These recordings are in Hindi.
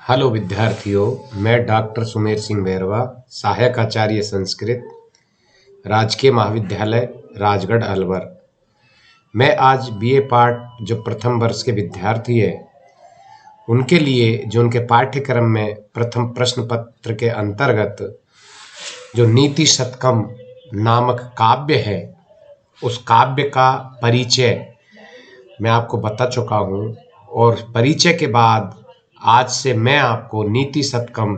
हेलो विद्यार्थियों, मैं डॉक्टर सुमेर सिंह बैरवा, सहायक आचार्य संस्कृत, राजकीय महाविद्यालय राजगढ़ अलवर। मैं आज बीए पार्ट जो प्रथम वर्ष के विद्यार्थी है उनके लिए जो उनके पाठ्यक्रम में प्रथम प्रश्न पत्र के अंतर्गत जो नीति शतकम नामक काव्य है उस काव्य का परिचय मैं आपको बता चुका हूँ। और परिचय के बाद आज से मैं आपको नीति शतकम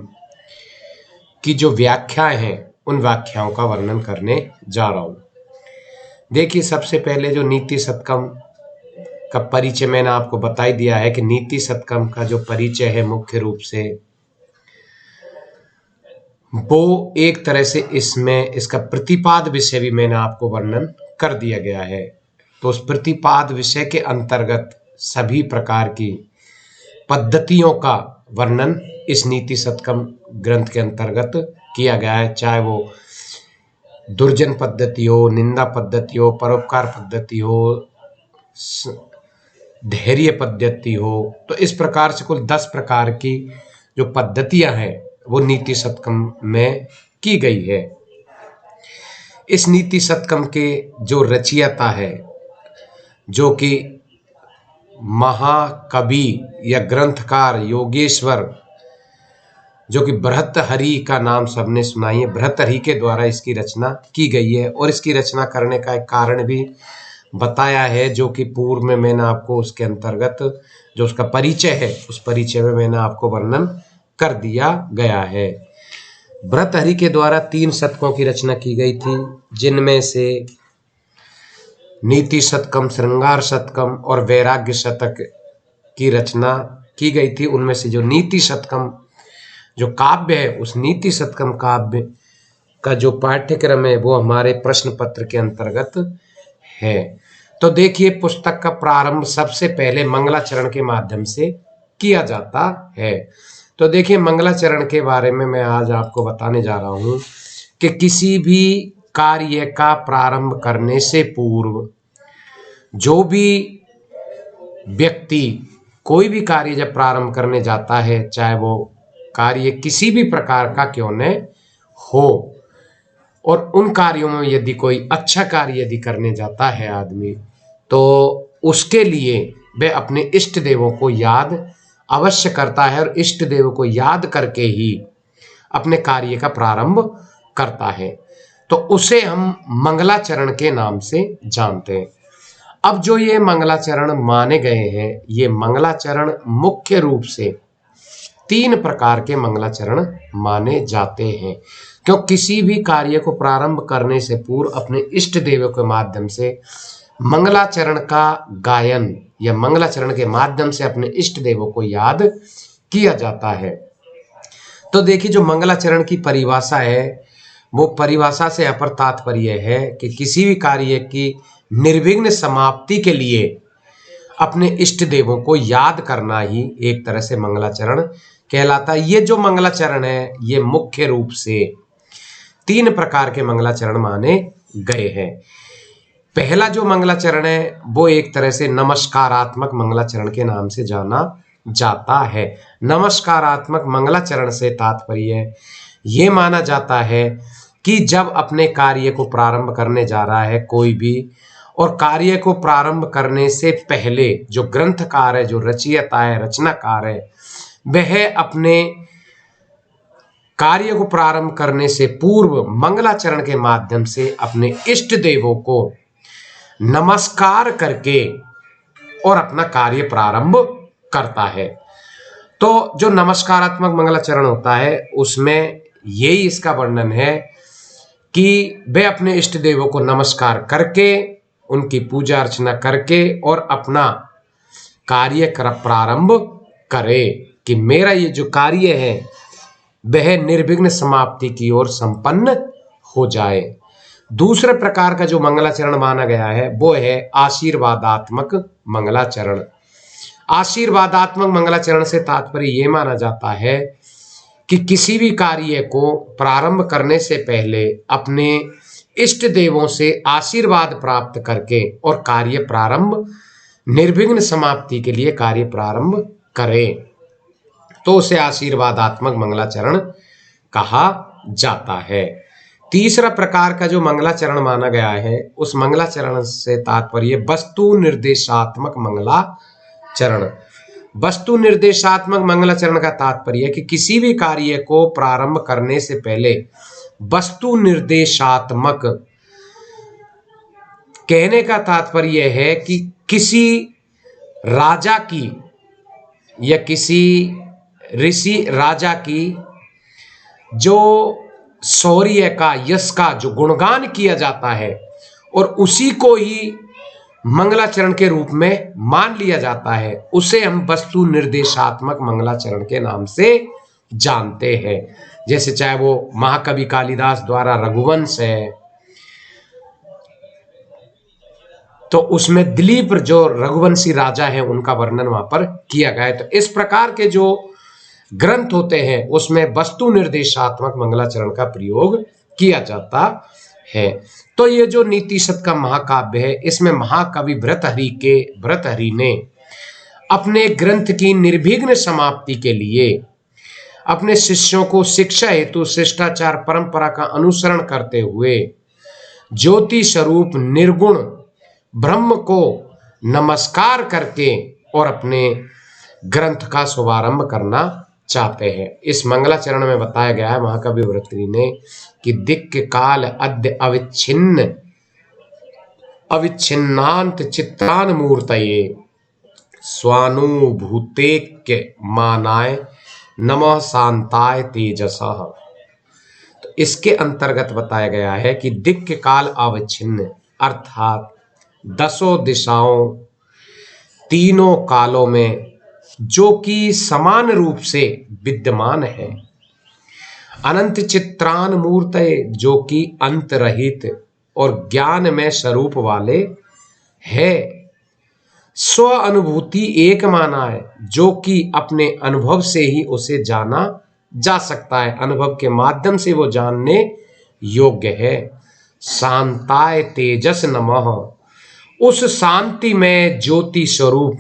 की जो व्याख्याएं हैं उन व्याख्याओं का वर्णन करने जा रहा हूँ। देखिए, सबसे पहले जो नीति शतकम का परिचय मैंने आपको बता ही दिया है कि नीति शतकम का जो परिचय है मुख्य रूप से वो एक तरह से इसमें इसका प्रतिपाद विषय भी मैंने आपको वर्णन कर दिया गया है। तो उस प्रतिपाद विषय के अंतर्गत सभी प्रकार की पद्धतियों का वर्णन इस नीति शतकम ग्रंथ के अंतर्गत किया गया है, चाहे वो दुर्जन पद्धति हो, निंदा पद्धति हो, परोपकार पद्धति हो, धैर्य पद्धति हो। तो इस प्रकार से कुल 10 प्रकार की जो पद्धतियां हैं वो नीति शतकम में की गई है। इस नीति शतकम के जो रचयिता है, जो कि महाकवि या ग्रंथकार योगेश्वर, जो कि भर्तृहरि का नाम सबने सुना ही है, भर्तृहरि के द्वारा इसकी रचना की गई है। और इसकी रचना करने का एक कारण भी बताया है, जो कि पूर्व में मैंने आपको उसके अंतर्गत जो उसका परिचय है उस परिचय में मैंने आपको वर्णन कर दिया गया है। भर्तृहरि के द्वारा 3 शतकों की रचना की गई थी, जिनमें से नीति शतकम, श्रृंगार शतकम और वैराग्य शतक की रचना की गई थी। उनमें से जो नीति शतकम जो काव्य है उस नीति शतकम काव्य का जो पाठ्यक्रम है वो हमारे प्रश्न पत्र के अंतर्गत है। तो देखिए, पुस्तक का प्रारंभ सबसे पहले मंगलाचरण के माध्यम से किया जाता है। तो देखिए, मंगलाचरण के बारे में मैं आज आपको बताने जा रहा हूं कि किसी भी कार्य का प्रारंभ करने से पूर्व जो भी व्यक्ति कोई भी कार्य जब प्रारंभ करने जाता है, चाहे वो कार्य किसी भी प्रकार का क्यों न हो, और उन कार्यों में यदि कोई अच्छा कार्य यदि करने जाता है आदमी, तो उसके लिए वह अपने इष्ट देवों को याद अवश्य करता है और इष्ट देवों को याद करके ही अपने कार्य का प्रारंभ करता है। तो उसे हम मंगलाचरण के नाम से जानते हैं। अब जो ये मंगलाचरण माने गए हैं, ये मंगलाचरण मुख्य रूप से 3 प्रकार के मंगलाचरण माने जाते हैं। क्यों किसी भी कार्य को प्रारंभ करने से पूर्व अपने इष्ट देवों के माध्यम से मंगलाचरण का गायन या मंगलाचरण के माध्यम से अपने इष्ट देवों को याद किया जाता है। तो देखिए, जो मंगलाचरण की परिभाषा है वो परिभाषा से अपर तात्पर्य है कि किसी भी कार्य की निर्विघ्न समाप्ति के लिए अपने इष्ट देवों को याद करना ही एक तरह से मंगलाचरण कहलाता है। ये जो मंगलाचरण है ये मुख्य रूप से 3 प्रकार के मंगलाचरण माने गए हैं। पहला जो मंगलाचरण है वो एक तरह से नमस्कारात्मक मंगलाचरण के नाम से जाना जाता है। नमस्कारात्मक मंगलाचरण से तात्पर्य ये माना जाता है कि जब अपने कार्य को प्रारंभ करने जा रहा है कोई भी, और कार्य को प्रारंभ करने से पहले जो ग्रंथकार है, जो रचयिता है, रचनाकार है, वह अपने कार्य को प्रारंभ करने से पूर्व मंगलाचरण के माध्यम से अपने इष्ट देवों को नमस्कार करके और अपना कार्य प्रारंभ करता है। तो जो नमस्कारात्मक मंगलाचरण होता है उसमें यही इसका वर्णन है कि वे अपने इष्ट देवों को नमस्कार करके, उनकी पूजा अर्चना करके और अपना कार्य प्रारंभ करे कि मेरा ये जो कार्य है वह निर्विघ्न समाप्ति की ओर संपन्न हो जाए। दूसरे प्रकार का जो मंगलाचरण माना गया है वो है आशीर्वादात्मक मंगलाचरण। आशीर्वादात्मक मंगलाचरण से तात्पर्य ये माना जाता है कि किसी भी कार्य को प्रारंभ करने से पहले अपने इष्ट देवों से आशीर्वाद प्राप्त करके और कार्य प्रारंभ निर्विघ्न समाप्ति के लिए कार्य प्रारंभ करें। तो उसे आशीर्वादात्मक मंगलाचरण कहा जाता है। तीसरा प्रकार का जो मंगलाचरण माना गया है, उस मंगलाचरण से तात्पर्य वस्तु निर्देशात्मक मंगलाचरण। वस्तु निर्देशात्मक मंगलाचरण का तात्पर्य है कि किसी भी कार्य को प्रारंभ करने से पहले वस्तु निर्देशात्मक, कहने का तात्पर्य है कि किसी राजा की या किसी ऋषि राजा की जो शौर्य का, यश का जो गुणगान किया जाता है और उसी को ही मंगलाचरण के रूप में मान लिया जाता है, उसे हम वस्तु निर्देशात्मक मंगलाचरण के नाम से जानते हैं। जैसे चाहे वो महाकवि कालिदास द्वारा रघुवंश है, तो उसमें दिलीप जो रघुवंशी राजा है उनका वर्णन वहां पर किया गया है। तो इस प्रकार के जो ग्रंथ होते हैं उसमें वस्तु निर्देशात्मक मंगलाचरण का प्रयोग किया जाता है। तो ये जो नीति शतकम महाकाव्य है, इसमें महाकवि भर्तृहरि ने अपने ग्रंथ की निर्विघ्न समाप्ति के लिए अपने शिष्यों को शिक्षा हेतु शिष्टाचार परंपरा का अनुसरण करते हुए ज्योति स्वरूप निर्गुण ब्रह्म को नमस्कार करके और अपने ग्रंथ का शुभारंभ करना चाहते हैं। इस मंगलाचरण में बताया गया है महाकवि भर्तृहरि ने कि दिक् काल अद्य अविच्छिन्नांत चित्रान मूर्तये स्वानुभूतेक्य मानाय नमः शांताय तेजसः। तो इसके अंतर्गत बताया गया है कि दिक् काल अविच्छिन्न अर्थात दसों दिशाओं, तीनों कालों में जो कि समान रूप से विद्यमान है, अनंत चित्रान मूर्तये जो कि अंत रहित और ज्ञान में स्वरूप वाले है, स्व अनुभूति एक माना है जो कि अपने अनुभव से ही उसे जाना जा सकता है, अनुभव के माध्यम से वो जानने योग्य है। शांताय तेजस नमः, उस शांति में ज्योति स्वरूप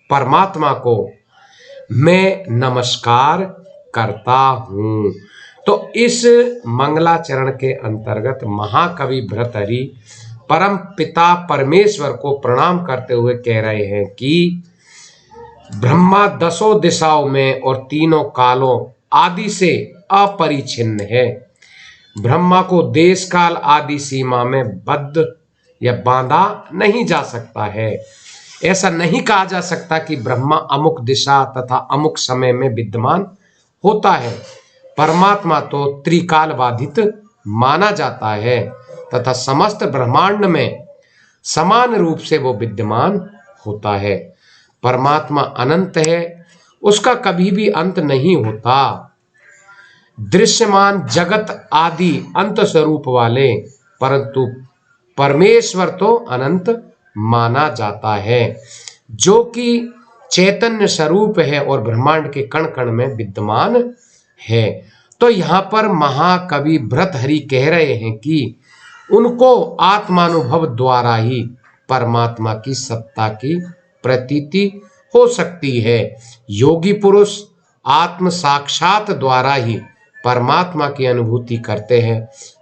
परमात्मा को मैं नमस्कार करता हूँ। तो इस मंगलाचरण के अंतर्गत महाकवि भर्तृहरि परम पिता परमेश्वर को प्रणाम करते हुए कह रहे हैं कि ब्रह्मा दसों दिशाओं में और तीनों कालों आदि से अपरिच्छिन्न है। ब्रह्मा को देश काल आदि सीमा में बद्ध या बांधा नहीं जा सकता है। ऐसा नहीं कहा जा सकता कि ब्रह्मा अमुक दिशा तथा अमुक समय में विद्यमान होता है। परमात्मा तो त्रिकाल बाधित माना जाता है तथा समस्त ब्रह्मांड में समान रूप से वो विद्यमान होता है। परमात्मा अनंत है, उसका कभी भी अंत नहीं होता। दृश्यमान जगत आदि अंत स्वरूप वाले, परंतु परमेश्वर तो अनंत माना जाता है जो कि चैतन्य स्वरूप है और ब्रह्मांड के कण कण में विद्यमान है। तो यहाँ पर महाकवि भर्तृहरि कह रहे हैं कि उनको आत्मानुभव द्वारा ही परमात्मा की सत्ता की प्रतीति हो सकती है। योगी पुरुष आत्म साक्षात द्वारा ही परमात्मा की अनुभूति करते हैं।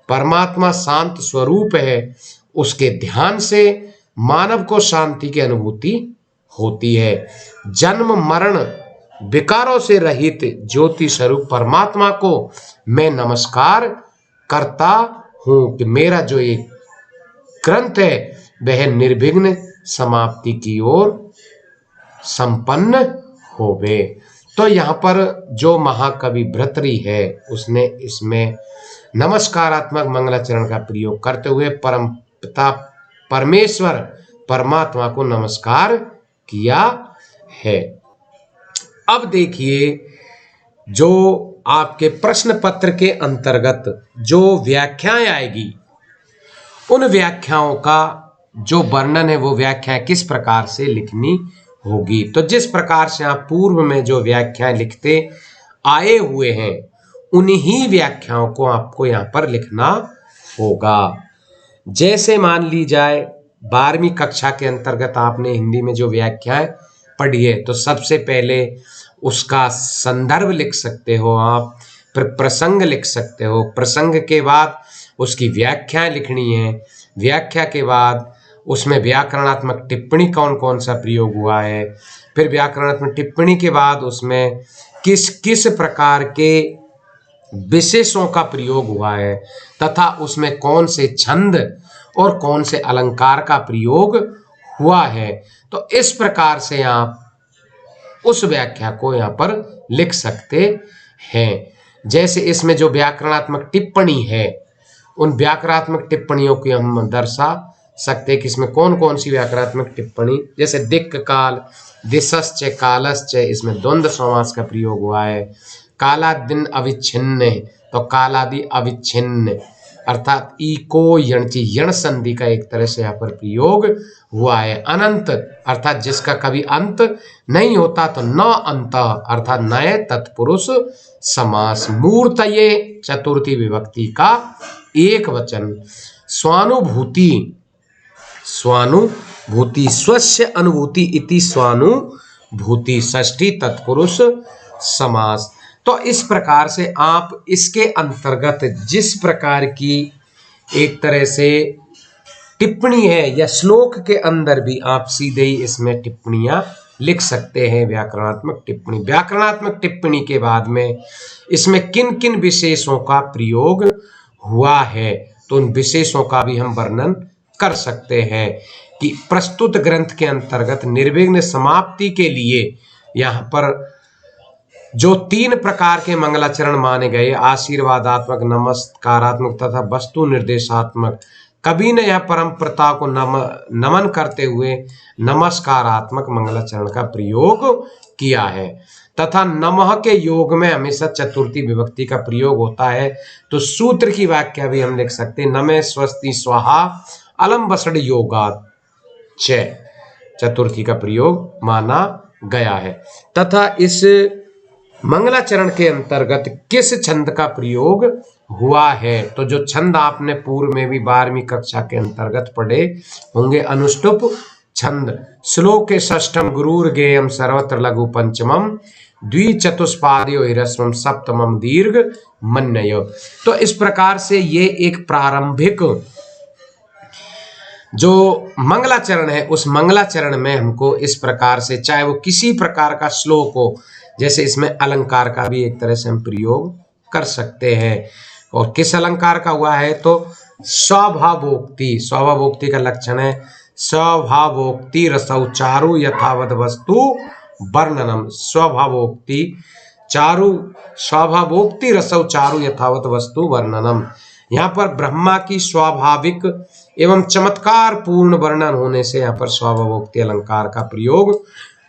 परमात्मा शांत स्वरूप है, उसके ध्यान से मानव को शांति की अनुभूति होती है। जन्म मरण विकारों से रहित ज्योति स्वरूप परमात्मा को मैं नमस्कार करता हूँ कि मेरा जो ये ग्रंथ है वह निर्विघ्न समाप्ति की ओर संपन्न होवे। तो यहाँ पर जो महाकवि भर्तृहरि है उसने इसमें नमस्कारात्मक मंगलाचरण का प्रयोग करते हुए परम पिता परमेश्वर परमात्मा को नमस्कार किया है। अब देखिए, जो आपके प्रश्न पत्र के अंतर्गत जो व्याख्याएं आएगी, उन व्याख्याओं का जो वर्णन है वो व्याख्याएं किस प्रकार से लिखनी होगी। तो जिस प्रकार से आप पूर्व में जो व्याख्याएं लिखते आए हुए हैं, उन्हीं व्याख्याओं को आपको यहाँ पर लिखना होगा। जैसे मान ली जाए 12वीं कक्षा के अंतर्गत आपने हिंदी में जो व्याख्याएं पढ़िए तो सबसे पहले उसका संदर्भ लिख सकते हो आप, फिर प्रसंग लिख सकते हो, प्रसंग के बाद उसकी व्याख्या लिखनी है, व्याख्या के बाद उसमें व्याकरणात्मक टिप्पणी कौन कौन सा प्रयोग हुआ है, फिर व्याकरणात्मक टिप्पणी के बाद उसमें किस किस प्रकार के विशेषों का प्रयोग हुआ है तथा उसमें कौन से छंद और कौन से अलंकार का प्रयोग हुआ है। तो इस प्रकार से आप उस व्याख्या को यहाँ पर लिख सकते हैं। जैसे इसमें जो व्याकरणात्मक टिप्पणी है उन व्याकरणात्मक टिप्पणियों की हम दर्शा सकते हैं कि इसमें कौन कौन सी व्याकरणात्मक टिप्पणी, जैसे दिक् काल, दिशश्च कालश्च, इसमें द्वंद्व समास का प्रयोग हुआ है। कालादिन अविच्छिन्न, तो कालादि अविच्छिन्न अर्थात इको यणची यण संधि का एक तरह से यहाँ पर प्रयोग हुआ है। अनंत अर्थात जिसका कभी अंत नहीं होता, तो न अंत अर्थात नए तत्पुरुष समास। मूर्तये चतुर्थी विभक्ति का एक वचन। स्वानुभूति, स्वानुभूति स्वस्य अनुभूति इति स्वानुभूति षष्ठी तत्पुरुष समास। तो इस प्रकार से आप इसके अंतर्गत जिस प्रकार की एक तरह से टिप्पणी है या श्लोक के अंदर भी आप सीधे ही इसमें टिप्पणियां लिख सकते हैं। व्याकरणात्मक टिप्पणी, व्याकरणात्मक टिप्पणी के बाद में इसमें किन किन विशेषों का प्रयोग हुआ है तो उन विशेषों का भी हम वर्णन कर सकते हैं कि प्रस्तुत ग्रंथ के अंतर्गत निर्विघ्न समाप्ति के लिए यहाँ पर जो 3 प्रकार के मंगलाचरण माने गए, आशीर्वादात्मक, नमस्कारात्मक तथा वस्तु निर्देशात्मक, कवि ने यह परंपरा को नमन करते हुए नमस्कारात्मक मंगलाचरण का प्रयोग किया है तथा नमः के योग में हमेशा चतुर्थी विभक्ति का प्रयोग होता है। तो सूत्र की व्याख्या भी हम लिख सकते हैं, नमे स्वस्ति स्वाहा अलम वसड़ योगात् च, चतुर्थी का प्रयोग माना गया है। तथा इस मंगलाचरण के अंतर्गत किस छंद का प्रयोग हुआ है, तो जो छंद आपने पूर्व में भी 12वीं कक्षा के अंतर्गत पढ़े होंगे, अनुष्टुप छंद। श्लोक के षष्ठम गुरुर गेयम सर्वत्र लघु पंचमम द्विचतुष्पादयो ह्रस्वम सप्तमम दीर्घ मन्ययो। तो इस प्रकार से ये एक प्रारंभिक जो मंगलाचरण है उस मंगलाचरण में हमको इस प्रकार से, चाहे वो किसी प्रकार का श्लोक हो, जैसे इसमें अलंकार का भी एक तरह से हम प्रयोग कर सकते हैं। और किस अलंकार का हुआ है तो स्वभावोक्ति, स्वभावोक्ति का लक्षण है स्वभावोक्ति रसौ चारु यथावत वस्तु वर्णनम। स्वभावोक्ति चारु, स्वभावोक्ति रसौ चारु यथावत वस्तु वर्णनम। यहाँ पर ब्रह्मा की स्वाभाविक एवं चमत्कार पूर्ण वर्णन होने से यहाँ पर स्वभावोक्ति अलंकार का प्रयोग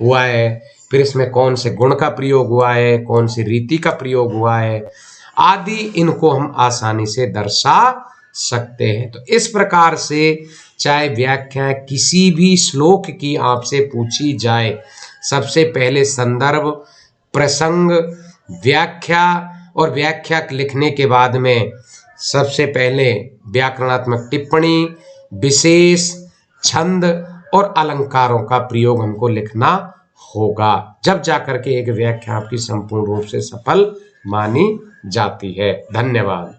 हुआ है। फिर इसमें कौन से गुण का प्रयोग हुआ है, कौन सी रीति का प्रयोग हुआ है आदि, इनको हम आसानी से दर्शा सकते हैं। तो इस प्रकार से चाहे व्याख्या किसी भी श्लोक की आपसे पूछी जाए, सबसे पहले संदर्भ, प्रसंग, व्याख्या और व्याख्या लिखने के बाद में सबसे पहले व्याकरणात्मक टिप्पणी, विशेष, छंद और अलंकारों का प्रयोग हमको लिखना होगा, जब जाकर के एक व्याख्या आपकी संपूर्ण रूप से सफल मानी जाती है। धन्यवाद।